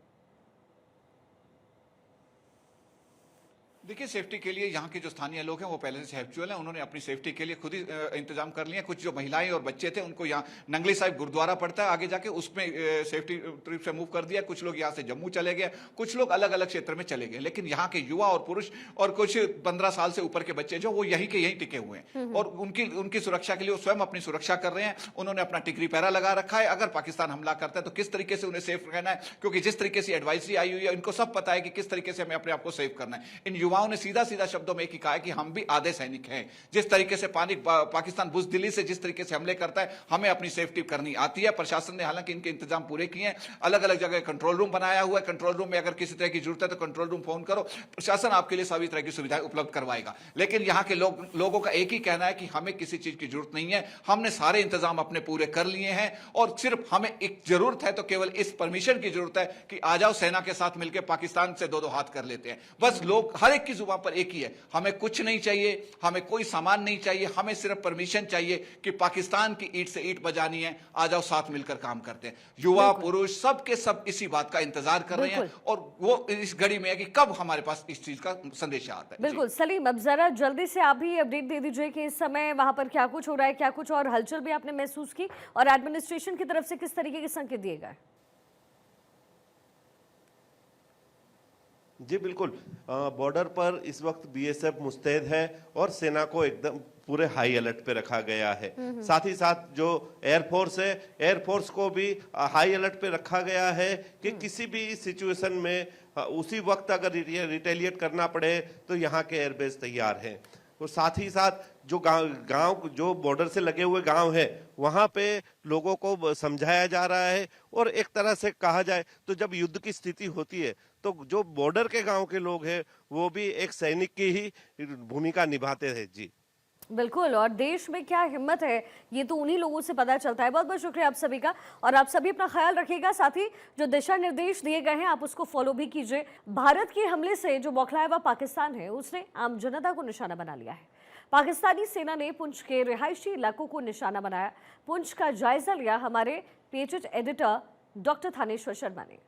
देखिए, सेफ्टी के लिए यहाँ के जो स्थानीय लोग हैं वो पहले से हैबिचुअल हैं, उन्होंने अपनी सेफ्टी के लिए खुद ही इंतजाम कर लिए। कुछ जो महिलाएं और बच्चे थे उनको यहाँ नंगली साहिब गुरुद्वारा पड़ता है आगे जाके, उसमें सेफ्टी ट्रिप से मूव कर दिया। कुछ लोग यहाँ से जम्मू चले गए, कुछ लोग अलग अलग क्षेत्र में चले गए, लेकिन यहाँ के युवा और पुरुष और कुछ 15 साल से ऊपर के बच्चे जो वो यहीं के यहीं टिके हुए हैं, और उनकी सुरक्षा के लिए वो स्वयं अपनी सुरक्षा कर रहे हैं। उन्होंने अपना टिकरी पैरा लगा रखा है, अगर पाकिस्तान हमला करता है तो किस तरीके से उन्हें सेफ रहना है, क्योंकि जिस तरीके से एडवाइजरी आई हुई है इनको सब पता है कि किस तरीके से हमें अपने आप को सेव करना है। इन युवाओं युवाओं ने सीधा सीधा शब्दों में एक ही कहा है कि हम भी आधे सैनिक हैं। जिस तरीके से पाकिस्तान बुज़दिली से जिस तरीके से हमले करता है, हमें अपनी सेफ्टी करनी आती है। प्रशासन ने हालांकि इनके इंतजाम पूरे किए हैं, अलग अलग जगह कंट्रोल रूम बनाया हुआ है। कंट्रोल रूम में अगर किसी तरह की जरूरत है तो कंट्रोल रूम फोन करो, प्रशासन आपके लिए सभी तरह की सुविधाएं उपलब्ध करवाएगा। लेकिन यहाँ के लोगों का एक ही कहना है कि हमें किसी चीज की जरूरत नहीं है, हमने सारे इंतजाम अपने पूरे कर लिए हैं और सिर्फ हमें एक जरूरत है तो केवल इस परमिशन की जरूरत है कि आ जाओ, सेना के साथ मिलकर पाकिस्तान से दो दो हाथ कर लेते हैं। बस लोग हर एक की जुबान पर एक ही है, हमें कुछ नहीं चाहिए, हमें कोई सामान नहीं चाहिए, हमें सिर्फ परमिशन चाहिए कि पाकिस्तान की ईंट से ईंट बजानी है, आ जाओ साथ मिलकर काम करते हैं। युवा पुरुष सबके सब इसी बात का इंतजार कर रहे हैं और वो इस घड़ी में है कि कब हमारे पास इस चीज का संदेश आता है। बिल्कुल सलीम, अब जरा जल्दी से आप भी अपडेट दे दीजिए कि इस समय वहां पर क्या कुछ हो रहा है, क्या कुछ और हलचल भी आपने महसूस की और एडमिनिस्ट्रेशन की तरफ से किस तरीके के संकेत दिए गए। जी बिल्कुल, बॉर्डर पर इस वक्त बीएसएफ मुस्तैद है और सेना को एकदम पूरे हाई अलर्ट पे रखा गया है। साथ ही साथ जो एयरफोर्स है, एयरफोर्स को भी हाई अलर्ट पे रखा गया है कि किसी भी सिचुएशन में उसी वक्त अगर रिटेलिएट करना पड़े तो यहाँ के एयरबेस तैयार हैं। तो साथ ही साथ जो गांव जो बॉर्डर से लगे हुए गांव है वहां पे लोगों को समझाया जा रहा है और एक तरह से कहा जाए तो जब युद्ध की स्थिति होती है तो जो बॉर्डर के गांव के लोग हैं वो भी एक सैनिक की ही भूमिका निभाते हैं। जी बिल्कुल, और देश में क्या हिम्मत है ये तो उन्हीं लोगों से पता चलता है। बहुत बहुत शुक्रिया आप सभी का, और आप सभी अपना ख्याल रखिएगा। साथ ही जो दिशा निर्देश दिए गए हैं आप उसको फॉलो भी कीजिए। भारत के हमले से जो बौखलाया हुआ पाकिस्तान है उसने आम जनता को निशाना बना लिया है। पाकिस्तानी सेना ने पुंछ के रिहायशी इलाकों को निशाना बनाया। पुंछ का जायजा लिया हमारे PHH editor doctor Thaneshwar Sharma ने।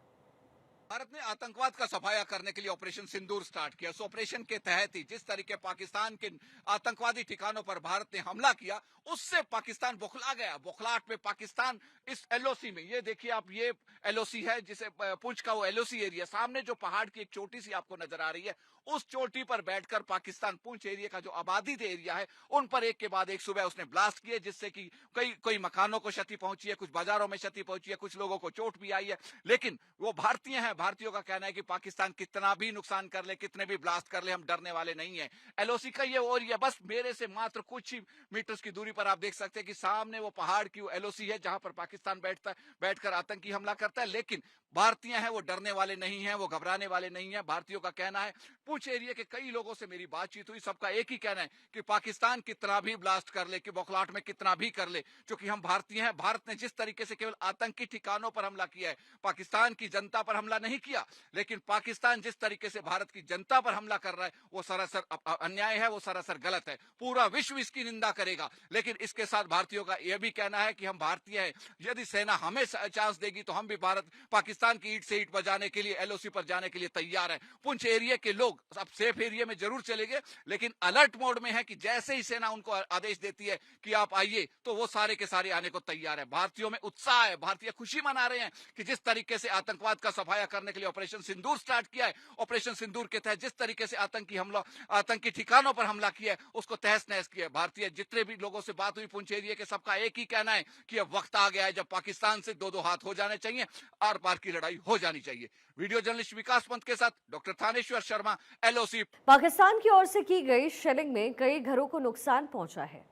भारत ने आतंकवाद का सफाया करने के लिए ऑपरेशन सिंदूर स्टार्ट किया। इस ऑपरेशन के तहत ही जिस तरीके पाकिस्तान के आतंकवादी ठिकानों पर भारत ने हमला किया उससे पाकिस्तान बौखला गया। बौखलाहट में पाकिस्तान इस LOC में, ये देखिए आप, ये LOC है जिसे पुंछ का वो LOC एरिया, सामने जो पहाड़ की एक चोटी सी आपको नजर आ रही है उस चोटी पर बैठकर पाकिस्तान पुंछ एरिया का जो आबादित एरिया है उन पर एक के बाद एक सुबह उसने ब्लास्ट किए, जिससे कि कई मकानों को क्षति पहुंची है, कुछ बाजारों में क्षति पहुंची है, कुछ लोगों को चोट भी आई है। लेकिन वो भारतीय हैं, भारतीयों का कहना है कि पाकिस्तान कितना भी नुकसान कर ले, कितने भी ब्लास्ट कर ले, हम डरने वाले नहीं है। LOC का ये एरिया बस मेरे से मात्र कुछ ही मीटर्स की दूरी पर आप देख सकते हैं कि सामने वो पहाड़ की वो LOC है जहां पर पाकिस्तान बैठकर आतंकी हमला करता है। लेकिन भारतीय हैं वो डरने वाले नहीं है, वो घबराने वाले नहीं है। भारतीयों का कहना है, पुंछ एरिया के कई लोगों से मेरी बातचीत हुई, सबका एक ही कहना है कि पाकिस्तान कितना भी ब्लास्ट कर ले, कि बौखलाहट में कितना भी कर ले, क्योंकि हम भारतीय हैं। भारत ने जिस तरीके से केवल आतंकी ठिकानों पर हमला किया है, पाकिस्तान की जनता पर हमला नहीं किया, लेकिन पाकिस्तान जिस तरीके से भारत की जनता पर हमला कर रहा है वो सरासर अन्याय है, वो सरासर गलत है। पूरा विश्व इसकी निंदा करेगा। लेकिन इसके साथ भारतीयों का यह भी कहना है कि हम भारतीय हैं, यदि सेना हमें चांस देगी तो हम भी पाकिस्तान की ईंट से ईंट बजाने के लिए, LOC पर जाने के लिए तैयार हैं। पुंछ एरिया के लोग अब सेफ एरिया में जरूर चले गए, लेकिन अलर्ट मोड में है कि जैसे ही सेना उनको आदेश देती है कि आप आइए तो वो सारे के सारे आने को तैयार है। भारतीयों में उत्साह है, भारतीय खुशी मना रहे हैं कि जिस तरीके से आतंकवाद का सफाया करने के लिए ऑपरेशन सिंदूर स्टार्ट किया है, ऑपरेशन सिंदूर के तहत जिस तरीके से आतंकी ठिकानों पर हमला किया है उसको तहस नहस किया है। भारतीय जितने भी लोगों से बात हुई पुंछ एरिया के, सबका एक ही कहना है कि अब वक्त आ गया है जब पाकिस्तान से दो दो हाथ हो जाने चाहिए, आर पार की लड़ाई हो जानी चाहिए। वीडियो जर्नलिस्ट विकास पंत के साथ डॉक्टर थानेश्वर शर्मा, LOC। पाकिस्तान की ओर से की गई शेलिंग में कई घरों को नुकसान पहुंचा है।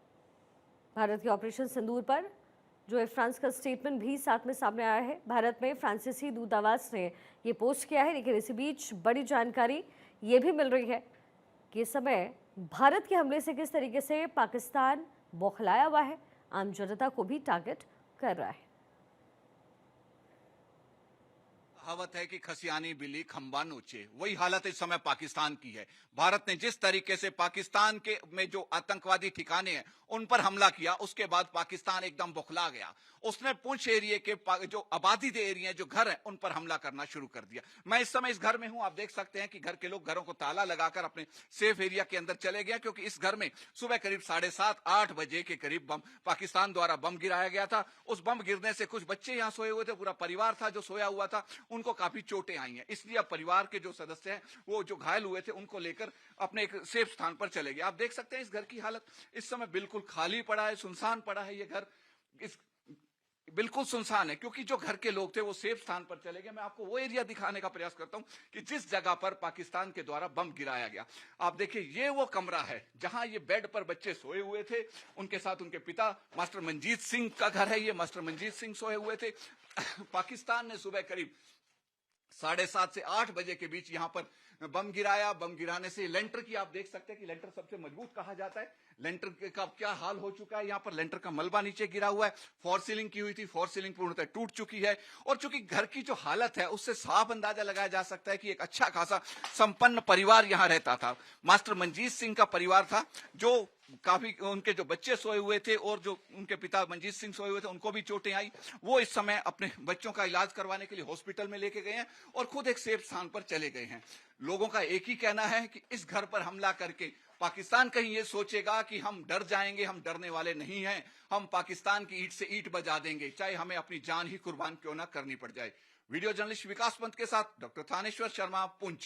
भारत के ऑपरेशन सिंदूर पर जो है फ्रांस का स्टेटमेंट भी साथ में सामने आया है। भारत में फ्रांसीसी दूतावास ने ये पोस्ट किया है, लेकिन इसी बीच बड़ी जानकारी ये भी मिल रही है कि इस समय भारत के हमले से किस तरीके से पाकिस्तान बौखलाया हुआ है, आम जनता को भी टारगेट कर रहा है। कहावत है कि खसियानी बिल्ली खंबा नोचे, वही हालत इस समय पाकिस्तान की है। भारत ने जिस तरीके से पाकिस्तान के में जो आतंकवादी ठिकाने हैं उन पर हमला किया, उसके बाद पाकिस्तान एकदम बौखला गया। उसने पुंछ एरिया के जो आबादित एरिया जो घर हैं उन पर हमला करना शुरू कर दिया। मैं इस समय इस घर में हूं, आप देख सकते हैं कि घर के लोग घरों को ताला लगाकर अपने सेफ एरिया के अंदर चले गए, क्योंकि इस घर में सुबह करीब 7:30-8 बजे के करीब पाकिस्तान द्वारा बम गिराया गया था। उस बम गिरने से कुछ बच्चे यहां सोए हुए थे, पूरा परिवार था जो सोया हुआ था, उनको काफी चोटें आई हैं। इसलिए अब परिवार के जो सदस्य हैं वो जो घायल हुए थे उनको लेकर अपने एक सेफ स्थान पर चले गए। आप देख सकते हैं इस घर की हालत इस समय बिल्कुल खाली पड़ा है, सुनसान पड़ा है ये घर। इस बिल्कुल सुनसान है, क्योंकि जो घर के लोग थे वो सेफ स्थान पर चले गए। मैं आपको वो एरिया दिखाने का प्रयास करता हूं कि जिस जगह पर पाकिस्तान के द्वारा बम गिराया गया। आप देखिए, ये वो कमरा है जहां ये बेड पर बच्चे सोए हुए थे, उनके साथ उनके पिता मास्टर मंजीत सिंह का घर है। ये मास्टर मंजीत सिंह सोए हुए थे। पाकिस्तान ने सुबह करीब 7:30 से 8 बजे के बीच यहां पर बम गिराया। बम गिराने से लेंटर की आप देख सकते हैं कि लेंटर सबसे मजबूत कहा जाता है। लेंटर का क्या हाल हो चुका है, यहां पर लेंटर का मलबा नीचे गिरा हुआ है। फॉर सीलिंग की हुई थी, फॉर सीलिंग पूर्णतः टूट चुकी है। और चूंकि घर की जो हालत है उससे साफ अंदाजा लगाया जा सकता है कि एक अच्छा खासा संपन्न परिवार यहां रहता था। मास्टर मंजीत सिंह का परिवार था, जो काफी उनके जो बच्चे सोए हुए थे और जो उनके पिता मंजीत सिंह सोए हुए थे, उनको भी चोटें आई। वो इस समय अपने बच्चों का इलाज करवाने के लिए हॉस्पिटल में लेके गए हैं और खुद एक सेफ स्थान पर चले गए हैं। लोगों का एक ही कहना है कि इस घर पर हमला करके पाकिस्तान कहीं ये सोचेगा कि हम डर जाएंगे। हम डरने वाले नहीं हैं। हम पाकिस्तान की ईंट से ईंट बजा देंगे, चाहे हमें अपनी जान ही कुर्बान क्यों ना करनी पड़ जाए। वीडियो जर्नलिस्ट विकास पंत के साथ डॉक्टर थानेश्वर शर्मा, पुंछ।